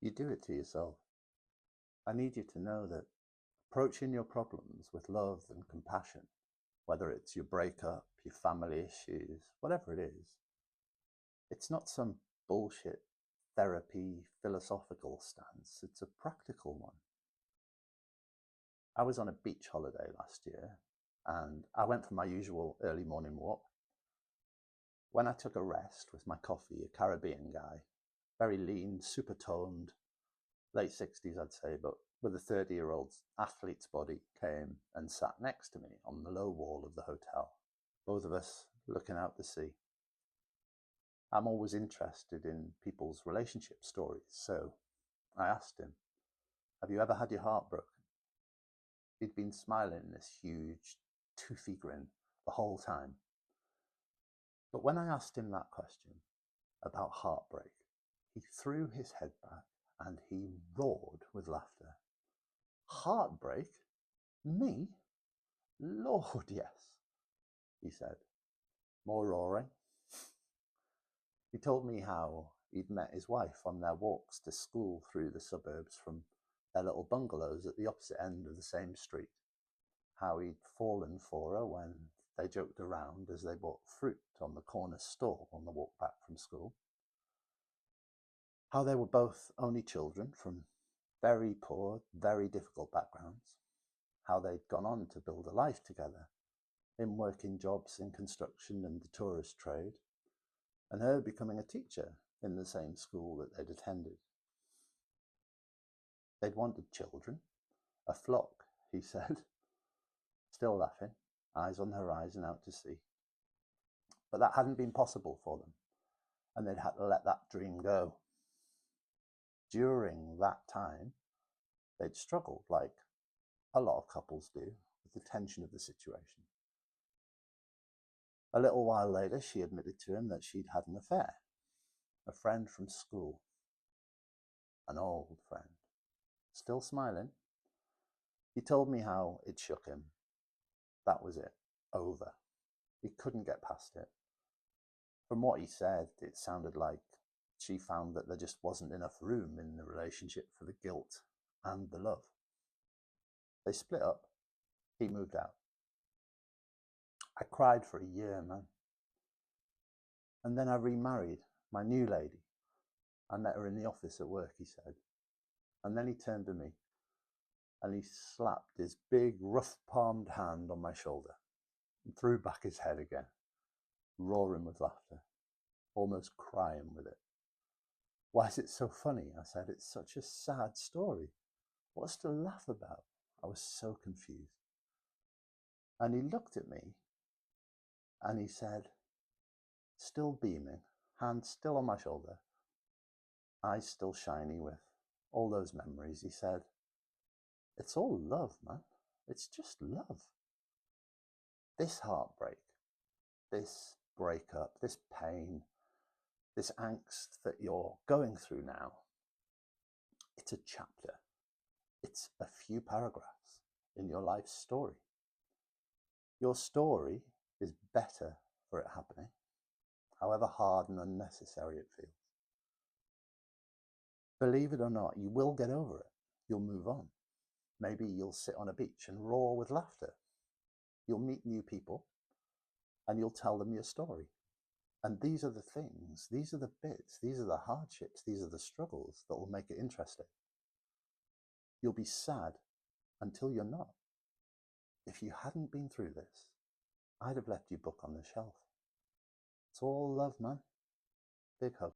You do it to yourself. I need you to know that approaching your problems with love and compassion, whether it's your breakup, your family issues, whatever it is, it's not some bullshit therapy philosophical stance. It's a practical one. I was on a beach holiday last year and I went for my usual early morning walk. When I took a rest with my coffee, a Caribbean guy, very lean, super toned, late 60s I'd say, but with a 30-year-old athlete's body, came and sat next to me on the low wall of the hotel, both of us looking out to sea. I'm always interested in people's relationship stories, so I asked him, have you ever had your heart broken? He'd been smiling this huge, toothy grin the whole time. But when I asked him that question about heartbreak, he threw his head back and he roared with laughter. Heartbreak? Me? Lord, yes, he said, more roaring. He told me how he'd met his wife on their walks to school through the suburbs from their little bungalows at the opposite end of the same street. How he'd fallen for her when they joked around as they bought fruit on the corner stall on the walk back from school. How they were both only children from very poor, very difficult backgrounds. How they'd gone on to build a life together, him working jobs in construction and the tourist trade, and her becoming a teacher in the same school that they'd attended. They'd wanted children, a flock, he said, still laughing, eyes on the horizon out to sea. But that hadn't been possible for them, and they'd had to let that dream go. During that time, they'd struggled, like a lot of couples do, with the tension of the situation. A little while later, she admitted to him that she'd had an affair. A friend from school. An old friend. Still smiling. He told me how it shook him. That was it. Over. He couldn't get past it. From what he said, it sounded like she found that there just wasn't enough room in the relationship for the guilt and the love. They split up. He moved out. I cried for a year, man. And then I remarried my new lady. I met her in the office at work, he said. And then he turned to me and he slapped his big, rough-palmed hand on my shoulder and threw back his head again, roaring with laughter, almost crying with it. Why is it so funny? I said, it's such a sad story. What's to laugh about? I was so confused. And he looked at me and he said, still beaming, hand still on my shoulder, eyes still shiny with all those memories, he said, it's all love, man. It's just love. This heartbreak, this breakup, this pain, this angst that you're going through now, it's a chapter. It's a few paragraphs in your life story. Your story is better for it happening, however hard and unnecessary it feels. Believe it or not, you will get over it. You'll move on. Maybe you'll sit on a beach and roar with laughter. You'll meet new people and you'll tell them your story. And these are the things, these are the bits, these are the hardships, these are the struggles that will make it interesting. You'll be sad until you're not. If you hadn't been through this, I'd have left your book on the shelf. It's all love, man. Big hug.